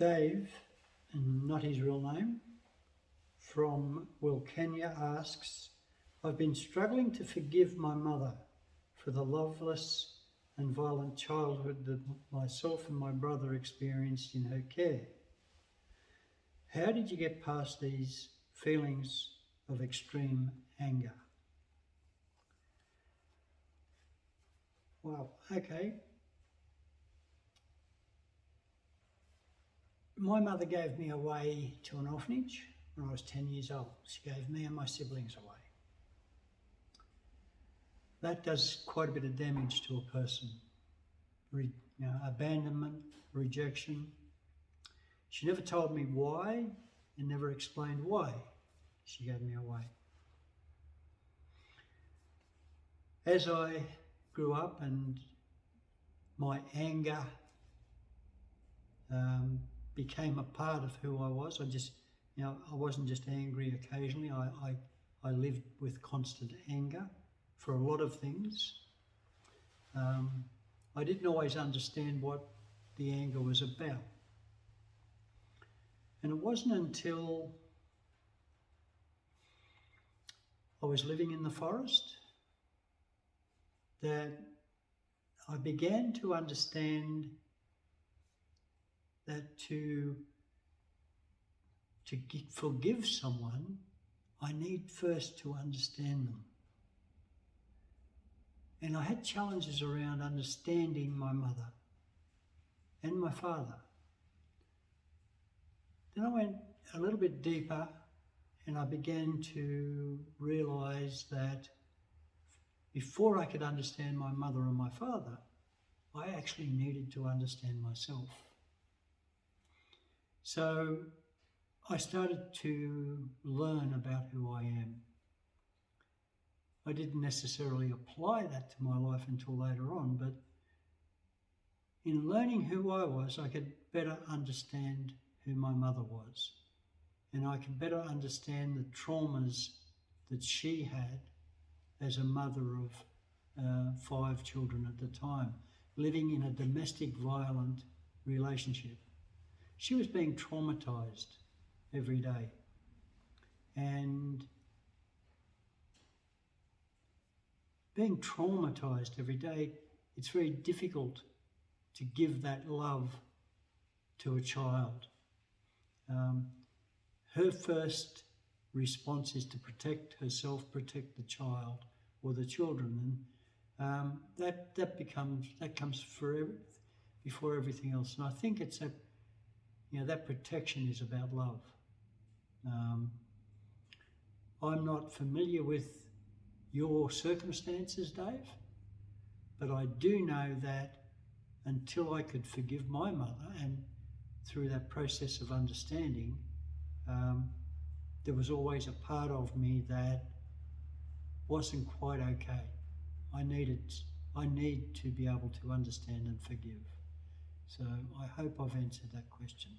Dave, and not his real name, from Wilkenya asks, I've been struggling to forgive my mother for the loveless and violent childhood that myself and my brother experienced in her care. How did you get past these feelings of extreme anger? Well, okay. My mother gave me away to an orphanage when I was 10 years old. She gave me and my siblings away. That does quite a bit of damage to a person. Abandonment, rejection. She never told me why and never explained why she gave me away. As I grew up and my anger became a part of who I was, I wasn't just angry occasionally. I lived with constant anger for a lot of things. I didn't always understand what the anger was about. And it wasn't until I was living in the forest that I began to understand that to forgive someone, I need first to understand them. And I had challenges around understanding my mother and my father. Then I went a little bit deeper and I began to realise that before I could understand my mother and my father, I actually needed to understand myself. So I started to learn about who I am. I didn't necessarily apply that to my life until later on, but in learning who I was, I could better understand who my mother was. And I could better understand the traumas that she had as a mother of 5 children at the time, living in a domestic violent relationship. She was being traumatized every day. And being traumatized every day, it's very difficult to give that love to a child. Her first response is to protect herself, protect the child or the children, and that comes before everything else. And I think it's that protection is about love. I'm not familiar with your circumstances, Dave, but I do know that until I could forgive my mother, and through that process of understanding, there was always a part of me that wasn't quite okay. I need to be able to understand and forgive. So I hope I've answered that question.